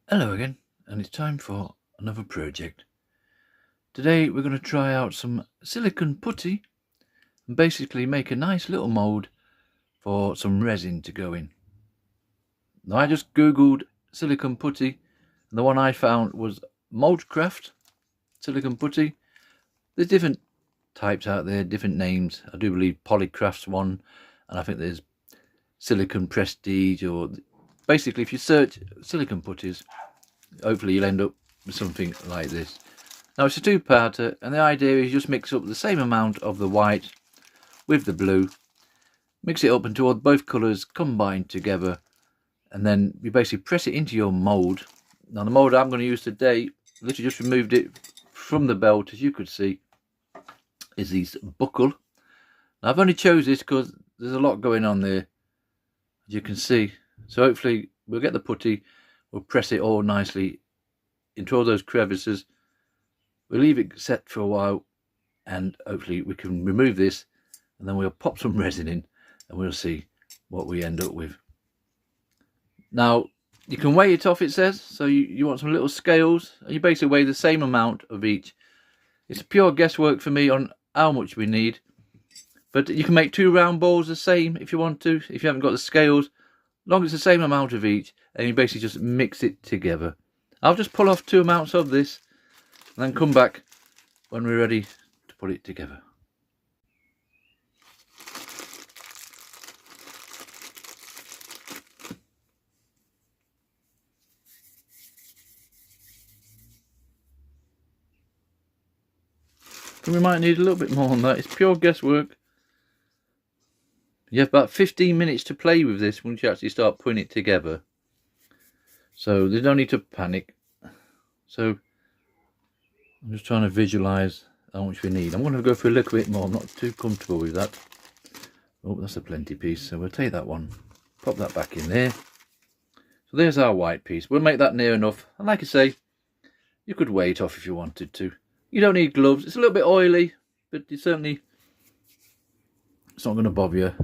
Hello again, and it's time for another project. Today we're going to try out some silicone putty and basically make a nice little mould for some resin to go in. Now I just googled silicone putty and the one I found was Mouldcraft silicone putty. There's different types out there, different names. I do believe Polycraft's one, and I think there's Silicone Prestige, or basically if you search silicone putties, hopefully you'll end up with something like this. Now it's a two-parter, and the idea is just mix up the same amount of the white with the blue, mix it up until both colours combine together, and then you basically press it into your mould. Now the mould I'm going to use today, literally just removed it from the belt, as you could see, is this buckle. Now I've only chose this because there's a lot going on there, as you can see. So hopefully we'll get the putty, we'll press it all nicely into all those crevices. We'll leave it set for a while, and hopefully we can remove this, and then we'll pop some resin in and we'll see what we end up with. Now you can weigh it off, it says, so you want some little scales, and you basically weigh the same amount of each. It's pure guesswork for me on how much we need, but you can make two round balls the same if you want to, if you haven't got the scales, as long as it's the same amount of each, and you basically just mix it together. I'll just pull off 2 amounts of this and then come back when we're ready to put it together. And we might need a little bit more on that. It's pure guesswork. You have about 15 minutes to play with this once you actually start putting it together. So there's no need to panic. So I'm just trying to visualise how much we need. I'm going to go for a little bit more. I'm not too comfortable with that. Oh, that's a plenty piece. So we'll take that one, pop that back in there. So there's our white piece. We'll make that near enough. And like I say, you could weigh it off if you wanted to. You don't need gloves. It's a little bit oily, but it's not going to bother you.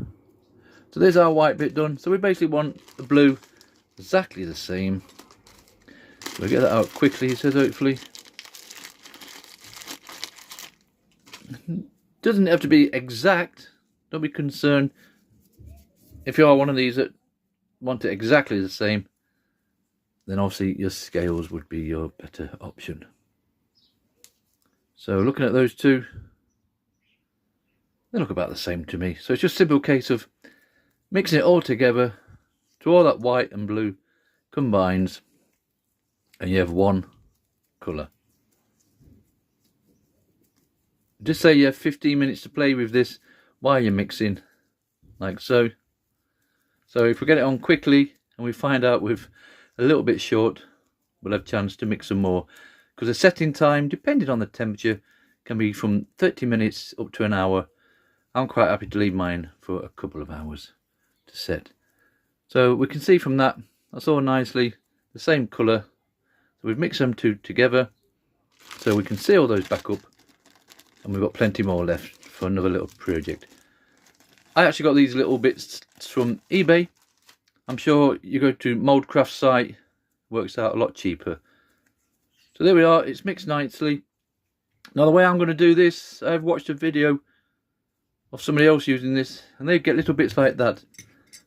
So there's our white bit done. So we basically want the blue exactly the same. We'll get that out quickly, he says, hopefully. Doesn't have to be exact. Don't be concerned. If you are one of these that want it exactly the same, then obviously your scales would be your better option. So looking at those two, they look about the same to me. So it's just a simple case of mixing it all together till all that white and blue combines, and you have one colour. Just say you have 15 minutes to play with this while you're mixing, like so. So if we get it on quickly and we find out we're a little bit short, we'll have a chance to mix some more. Because the setting time, depending on the temperature, can be from 30 minutes up to an hour. I'm quite happy to leave mine for a couple of hours to set. So we can see from that, that's all nicely the same colour. So we've mixed them two together, so we can seal those back up, and we've got plenty more left for another little project. I actually got these little bits from eBay. I'm sure you go to Mouldcraft site, works out a lot cheaper. So there we are, it's mixed nicely. Now the way I'm going to do this, I've watched a video of somebody else using this, and they get little bits like that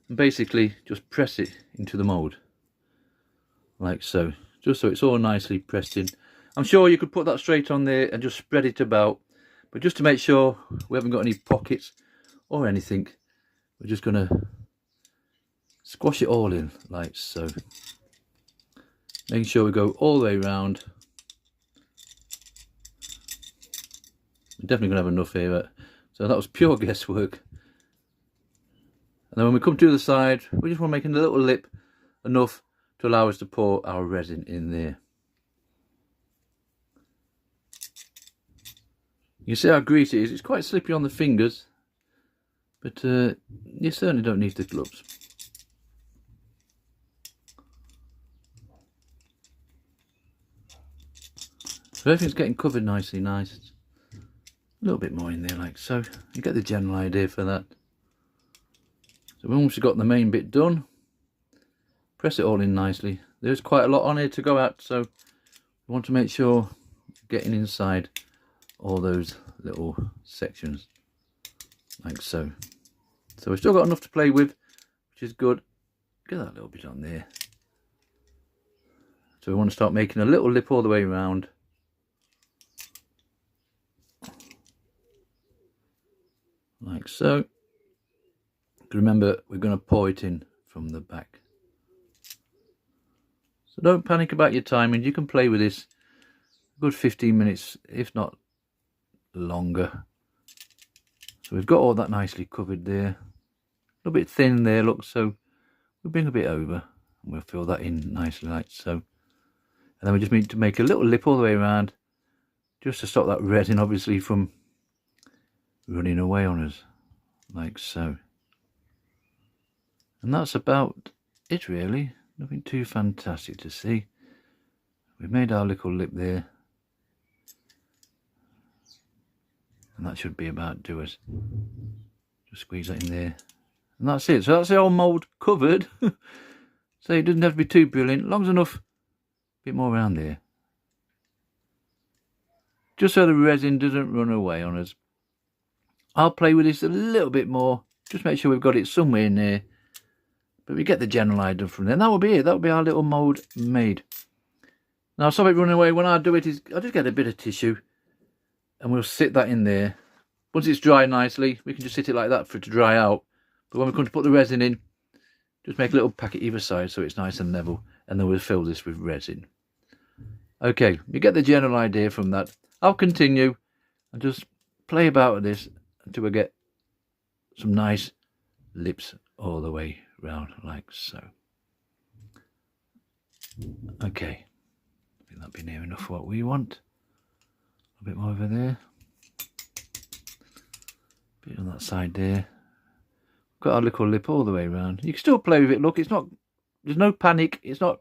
and basically just press it into the mould like so, just so it's all nicely pressed in. I'm sure you could put that straight on there and just spread it about, but just to make sure we haven't got any pockets or anything, we're just going to squash it all in like so, making sure we go all the way around. We're definitely going to have enough here, so that was pure guesswork. And then when we come to the side, we just want to make a little lip enough to allow us to pour our resin in there. You see how greasy it is. It's quite slippery on the fingers, but you certainly don't need the gloves. So everything's getting covered nicely nice. A little bit more in there like so. You get the general idea for that. So once we've got the main bit done, press it all in nicely. There's quite a lot on here to go at, so you want to make sure you're getting inside all those little sections, like so. So we've still got enough to play with, which is good. Get that little bit on there. So we want to start making a little lip all the way around. Like so. Remember, we're going to pour it in from the back. So don't panic about your timing. You can play with this a good 15 minutes, if not longer. So we've got all that nicely covered there. A little bit thin there, look, so we'll bring a bit over and we'll fill that in nicely like so. And then we just need to make a little lip all the way around, just to stop that resin obviously from running away on us, like so. And that's about it really, nothing too fantastic to see. We've made our little lip there. And that should be about do us. Just squeeze that in there. And that's it. So that's the old mould covered. So it doesn't have to be too brilliant. Long as enough, a bit more around there. Just so the resin doesn't run away on us. I'll play with this a little bit more. Just make sure we've got it somewhere in there. But we get the general idea from there. And that will be it. That will be our little mould made. Now, stop it running away. When I do it, I'll just get a bit of tissue. And we'll sit that in there. Once it's dry nicely, we can just sit it like that for it to dry out. But when we come to put the resin in, just make a little packet either side so it's nice and level. And then we'll fill this with resin. Okay, you get the general idea from that. I'll continue and just play about with this until we get some nice lips all the way round like so. Okay, I think that'll be near enough for what we want. A bit more over there, a bit on that side there. Got our little lip all the way around. You can still play with it, look, it's not, there's no panic, it's not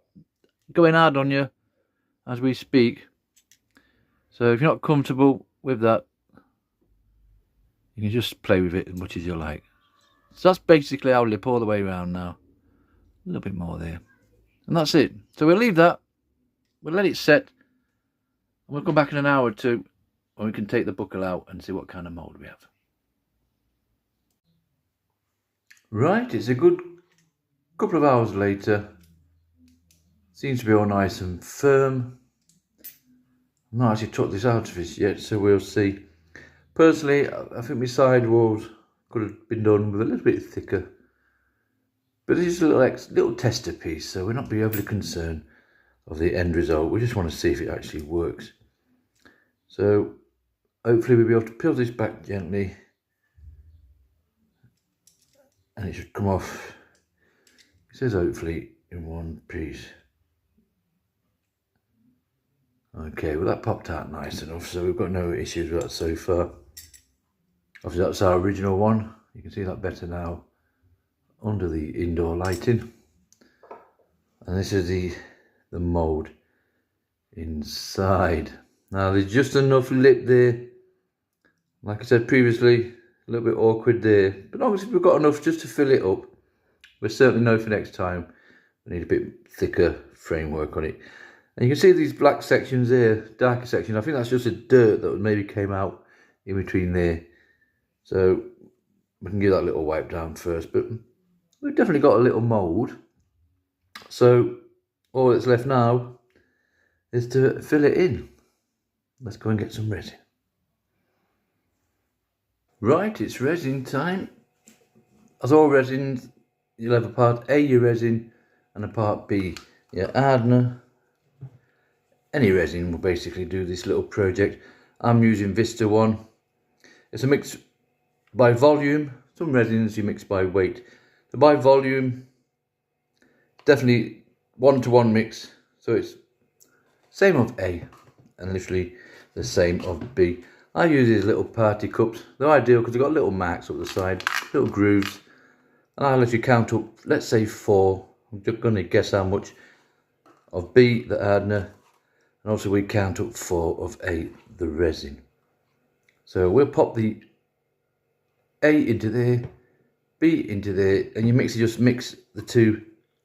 going hard on you as we speak. So if you're not comfortable with that, you can just play with it as much as you like. So that's basically our lip all the way around now. A little bit more there. And that's it. So we'll leave that. We'll let it set. And we'll come back in an hour or two when we can take the buckle out and see what kind of mould we have. Right, it's a good couple of hours later. Seems to be all nice and firm. I've not actually took this out of this yet, so we'll see. Personally, I think my side walls could have been done with a little bit thicker. But this is a little tester piece, so we're not be overly concerned of the end result. We just want to see if it actually works. So hopefully we'll be able to peel this back gently. And it should come off, it says hopefully, in one piece. Okay, well that popped out nice enough, so we've got no issues with that so far. Obviously that's our original one. You can see that better now under the indoor lighting. And this is the mould inside. Now there's just enough lip there. Like I said previously, a little bit awkward there. But obviously we've got enough just to fill it up. We'll certainly know for next time we need a bit thicker framework on it. And you can see these black sections there, darker sections. I think that's just a dirt that maybe came out in between there. So we can give that a little wipe down first. But we've definitely got a little mould. So all that's left now is to fill it in. Let's go and get some resin. Right, it's resin time. As all resins, you'll have a part A, your resin, and a part B, your hardener. Any resin will basically do this little project. I'm using Vista one. It's a mix by volume. Some resins you mix by weight. The by volume, definitely 1-to-1 mix. So it's same of A and literally the same of B. I use these little party cups. They're ideal because they've got little marks up the side, little grooves. And I'll let you count up, let's say 4. I'm just going to guess how much of B, the hardener. And also we count up 4 of A, the resin. So we'll pop the A into there, B into there, and you just mix the two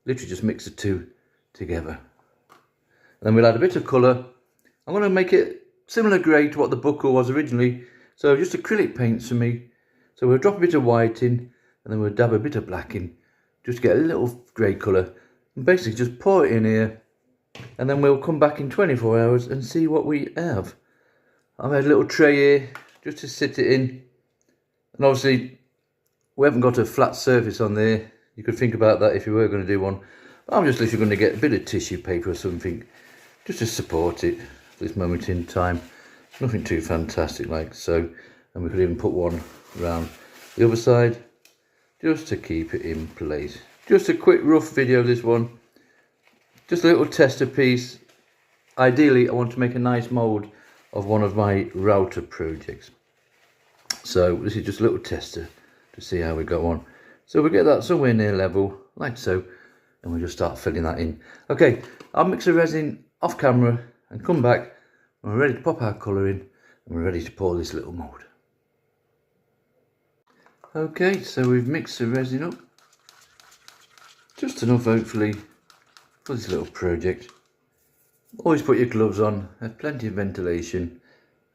literally just mix the two together. And then we'll add a bit of colour. I'm going to make it similar grey to what the buckle was originally, so just acrylic paints for me. So we'll drop a bit of white in, and then we'll dab a bit of black in, just to get a little grey colour, and basically just pour it in here, and then we'll come back in 24 hours and see what we have. I've had a little tray here just to sit it in, and obviously we haven't got a flat surface on there. You could think about that if you were going to do one, but I'm just literally going to get a bit of tissue paper or something just to support it at this moment in time. Nothing too fantastic like so, and we could even put one around the other side just to keep it in place. Just a quick rough video, this one, just a little tester piece. Ideally I want to make a nice mould of one of my router projects, so this is just a little tester to see how we go on. So we get that somewhere near level like so, and we'll just start filling that in. Okay, I'll mix the resin off camera and come back when we're ready to pop our colour in and we're ready to pour this little mould. Okay, so we've mixed the resin up just enough hopefully for this little project. Always put your gloves on, have plenty of ventilation,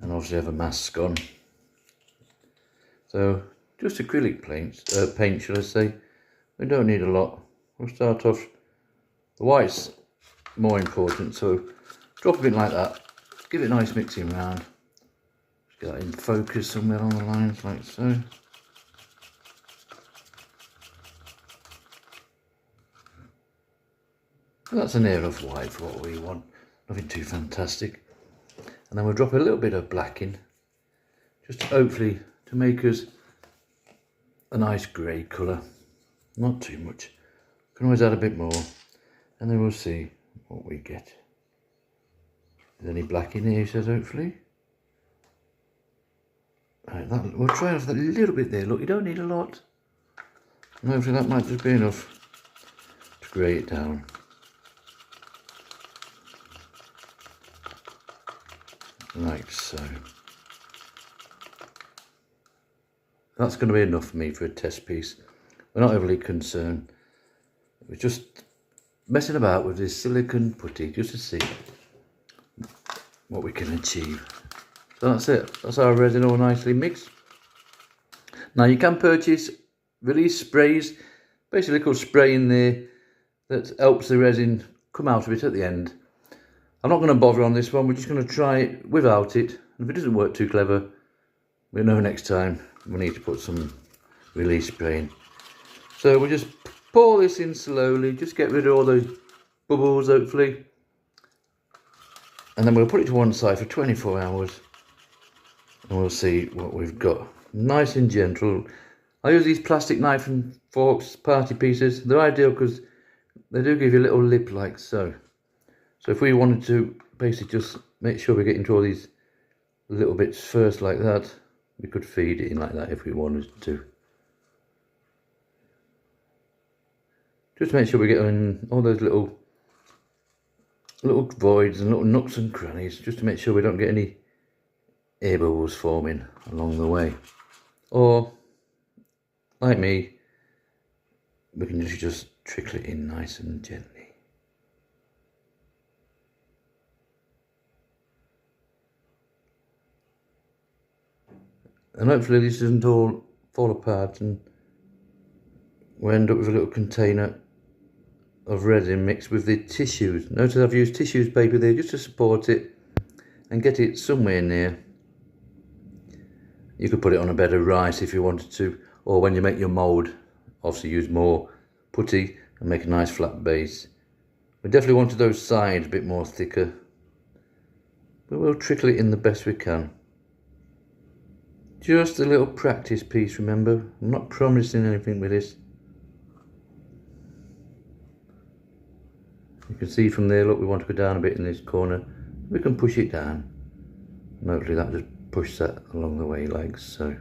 and obviously have a mask on. So just acrylic paint should I say. We don't need a lot. We'll start off, the white's more important, so drop a bit like that, give it a nice mixing round. Just get that in focus somewhere on the lines like so. That's an air of white for what we want, nothing too fantastic. And then we'll drop a little bit of black in, just hopefully to make us a nice grey colour, not too much. Can always add a bit more, and then we'll see what we get. Is any black in here, he says, hopefully. Right, we'll try off that little bit there, look, you don't need a lot. And hopefully that might just be enough to grey it down. Like so. That's going to be enough for me for a test piece. We're not overly concerned. We're just messing about with this silicone putty just to see what we can achieve. So that's it. That's our resin all nicely mixed. Now you can purchase release sprays, basically called spray in there, that helps the resin come out of it at the end. I'm not going to bother on this one, we're just going to try it without it. If it doesn't work too clever, we'll know next time we need to put some release spray in. So we'll just pour this in slowly, just get rid of all those bubbles hopefully. And then we'll put it to one side for 24 hours. And we'll see what we've got. Nice and gentle. I use these plastic knife and forks, party pieces. They're ideal because they do give you a little lip like so. So if we wanted to basically just make sure we get into all these little bits first like that, we could feed it in like that if we wanted to. Just make sure we get in all those little voids and little nooks and crannies, just to make sure we don't get any air bubbles forming along the way. Or, like me, we can just trickle it in nice and gently. And hopefully this doesn't all fall apart and we end up with a little container of resin mixed with the tissues. Notice I've used tissues paper there just to support it and get it somewhere near. You could put it on a bed of rice if you wanted to, or when you make your mould, obviously use more putty and make a nice flat base. We definitely wanted those sides a bit more thicker, but we'll trickle it in the best we can. Just a little practice piece, remember. I'm not promising anything with this. You can see from there, look, we want to go down a bit in this corner. We can push it down. And hopefully that just pushes that along the way like so.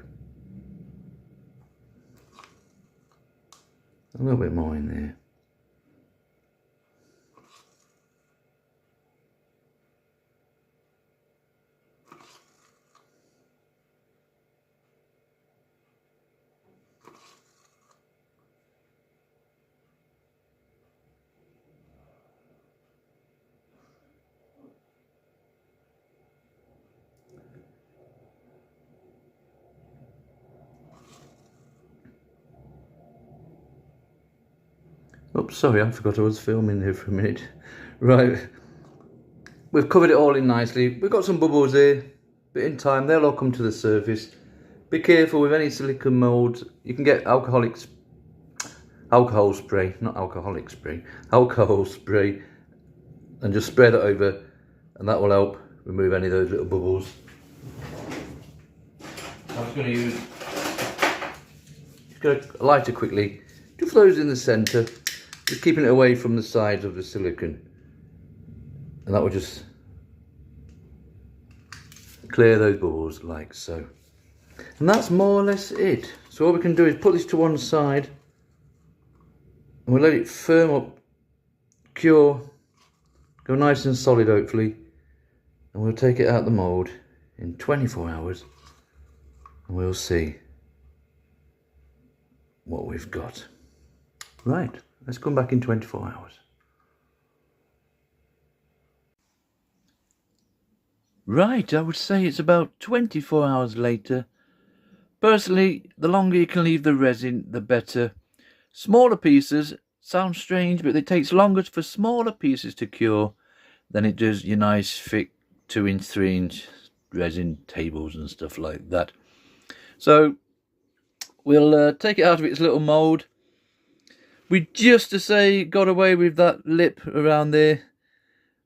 A little bit more in there. Oops, sorry, I forgot I was filming there for a minute. Right, we've covered it all in nicely. We've got some bubbles here, but in time they'll all come to the surface. Be careful with any silicone moulds. You can get alcohol spray, not alcoholic spray, alcohol spray, and just spray that over, and that will help remove any of those little bubbles. I'm just going to use a lighter quickly, just those in the centre, just keeping it away from the sides of the silicone, and that will just clear those bubbles like so. And that's more or less it. So what we can do is put this to one side, and we'll let it firm up, cure, go nice and solid hopefully, and we'll take it out the mould in 24 hours and we'll see what we've got. Right, let's come back in 24 hours. Right, I would say it's about 24 hours later. Personally, the longer you can leave the resin, the better. Smaller pieces sound strange, but it takes longer for smaller pieces to cure than it does your nice thick 2-inch, 3-inch resin tables and stuff like that. So we'll take it out of its little mould. We just to say got away with that lip around there.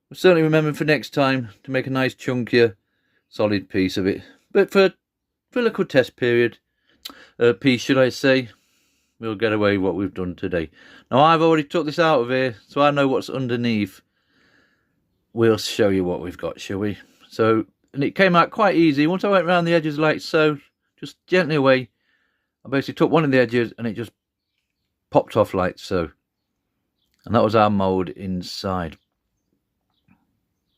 We'll certainly remember for next time to make a nice chunkier solid piece of it. But for a little test period, piece should I say, we'll get away with what we've done today. Now I've already took this out of here, so I know what's underneath. We'll show you what we've got, shall we? So, and it came out quite easy. Once I went around the edges like so, just gently away, I basically took one of the edges and it just popped off like so. And that was our mould inside.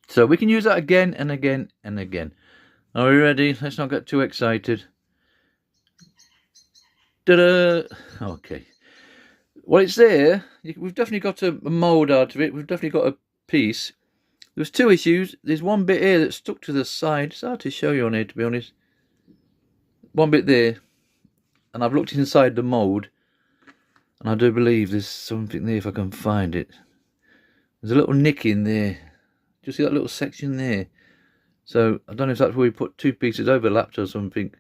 So we can use that again and again and again. Are we ready? Let's not get too excited. Ta-da! Okay. Well, it's there. We've definitely got a mould out of it. We've definitely got a piece. There's two issues. There's one bit here that's stuck to the side. It's hard to show you on here, to be honest. One bit there. And I've looked inside the mould. And I do believe there's something there if I can find it. There's a little nick in there. Do you see that little section there? So I don't know if that's where we put two pieces overlapped or something.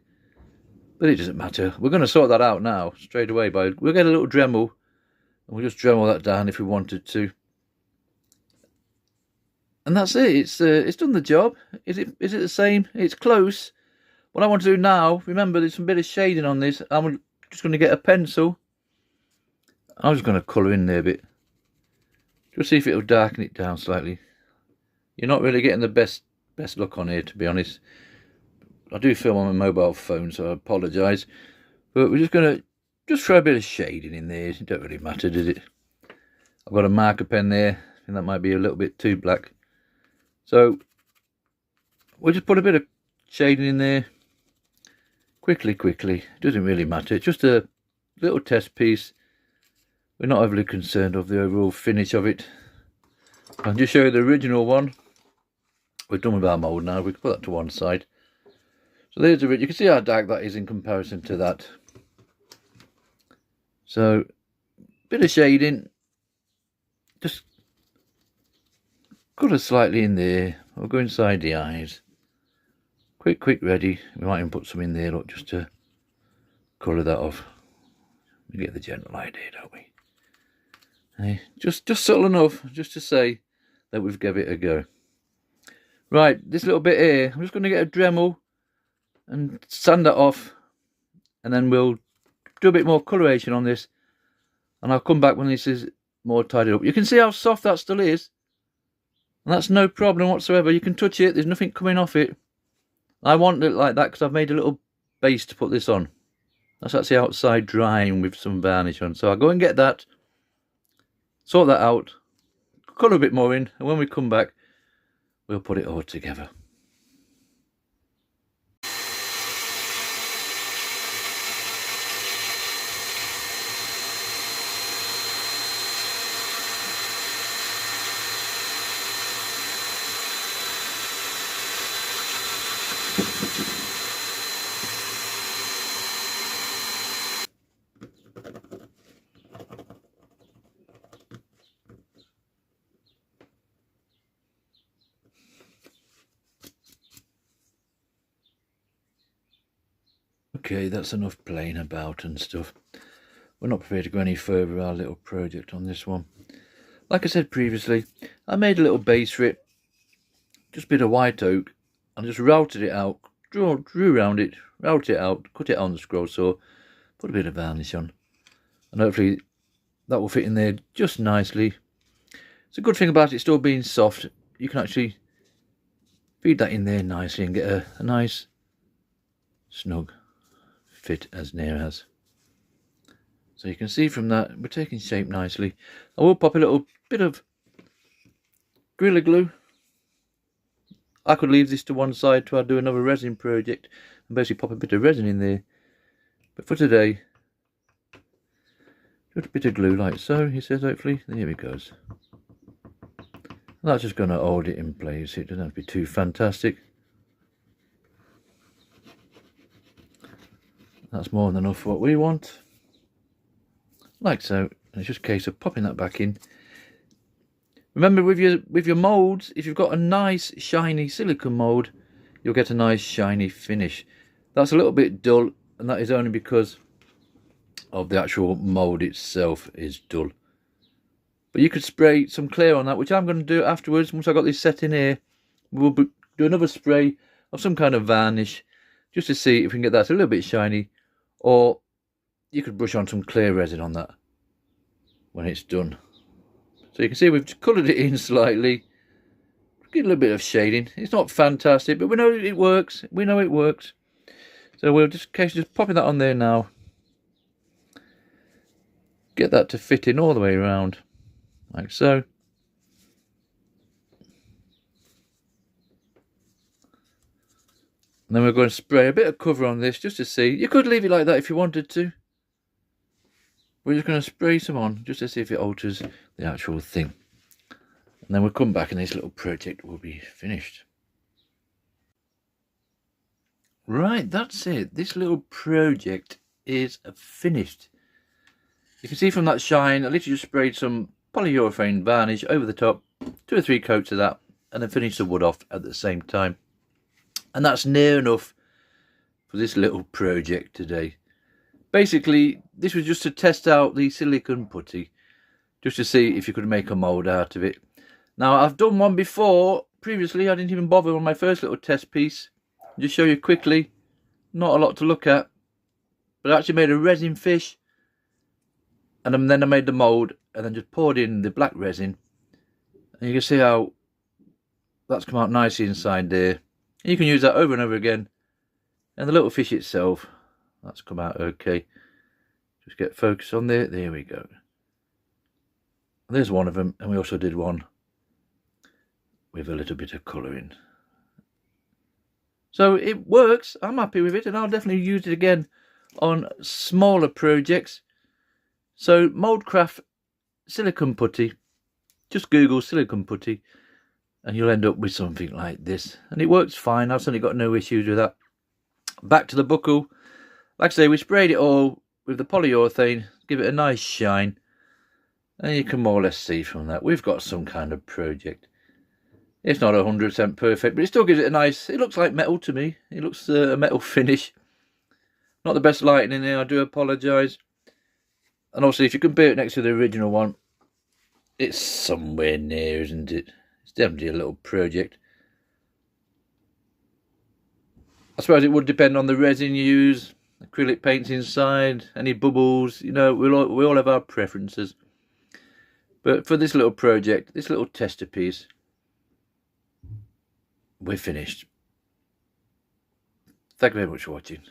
But it doesn't matter. We're going to sort that out now, straight away. We'll get a little Dremel. And we'll just Dremel that down if we wanted to. And that's it. It's done the job. Is it the same? It's close. What I want to do now, remember there's some bit of shading on this. I'm just going to get a pencil. I'm just going to colour in there a bit. Just see if it'll darken it down slightly. You're not really getting the best look on here, to be honest. I do film on my mobile phone, so I apologise. But we're just going to throw a bit of shading in there. It don't really matter, does it? I've got a marker pen there. I think that might be a little bit too black. So we'll just put a bit of shading in there. Quickly. It doesn't really matter. It's just a little test piece. We're not overly concerned of the overall finish of it. I'll just show you the original one. We're done with our mould now. We can put that to one side. So there's you can see how dark that is in comparison to that. So bit of shading. Just colour slightly in there. We'll go inside the eyes. Quick, ready. We might even put some in there, look, just to colour that off. We get the general idea, don't we? Hey, just subtle enough, just to say that we've given it a go. Right, this little bit here, I'm just going to get a Dremel and sand that off, and then we'll do a bit more coloration on this, and I'll come back when this is more tidied up. You can see how soft that still is, and that's no problem whatsoever. You can touch it, there's nothing coming off it. I want it like that because I've made a little base to put this on. That's actually outside drying with some varnish on, so I'll go and get that, sort that out, colour a bit more in, and when we come back we'll put it all together. Okay, that's enough playing about and stuff. We're not prepared to go any further with our little project on this one. Like I said previously, I made a little base for it, just a bit of white oak, and just routed it out, drew around it, routed it out, cut it on the scroll saw, put a bit of varnish on, and hopefully that will fit in there just nicely. It's a good thing about it still being soft, you can actually feed that in there nicely and get a nice snug fit as near as. So you can see from that we're taking shape nicely. I will pop a little bit of Gorilla Glue. I could leave this to one side to do another resin project and basically pop a bit of resin in there. But for today, just a bit of glue like so, he says, hopefully. There it goes. That's just going to hold it in place. It doesn't have to be too fantastic. That's more than enough for what we want. Like so. And it's just a case of popping that back in. Remember with your moulds, if you've got a nice shiny silicone mould, you'll get a nice shiny finish. That's a little bit dull, and that is only because of the actual mould itself is dull. But you could spray some clear on that, which I'm going to do afterwards. Once I've got this set in here, we'll do another spray of some kind of varnish, just to see if we can get that a little bit shiny. Or you could brush on some clear resin on that when it's done. So you can see we've coloured it in slightly. Get a little bit of shading. It's not fantastic, but we know it works. We know it works. So we'll just popping that on there now. Get that to fit in all the way around, like so. And then we're going to spray a bit of cover on this just to see. You could leave it like that if you wanted to. We're just going to spray some on just to see if it alters the actual thing. And then we'll come back and this little project will be finished. Right, that's it. This little project is finished. You can see from that shine, I literally just sprayed some polyurethane varnish over the top, 2 or 3 coats of that, and then finished the wood off at the same time. And that's near enough for this little project today. Basically, this was just to test out the silicone putty, just to see if you could make a mould out of it. Now, I've done one before. Previously, I didn't even bother on my first little test piece. Just show you quickly. Not a lot to look at. But I actually made a resin fish. And then I made the mould and then just poured in the black resin. And you can see how that's come out nicely inside there. And you can use that over and over again. And the little fish itself, that's come out okay. Just get focus on there. There we go. And there's one of them. And we also did one with a little bit of colouring. So it works. I'm happy with it. And I'll definitely use it again on smaller projects. So Mouldcraft silicone putty. Just Google silicone putty. And you'll end up with something like this. And it works fine. I've certainly got no issues with that. Back to the buckle. Like I say, we sprayed it all with the polyurethane. Give it a nice shine. And you can more or less see from that we've got some kind of project. It's not 100% perfect, but it still gives it a nice... It looks like metal to me. It looks a metal finish. Not the best lighting in here, I do apologise. And also, if you compare it next to the original one, it's somewhere near, isn't it? It's definitely a little project. I suppose it would depend on the resin you use, acrylic paints inside, any bubbles, you know, we all have our preferences. But for this little project, this little tester piece, we're finished. Thank you very much for watching.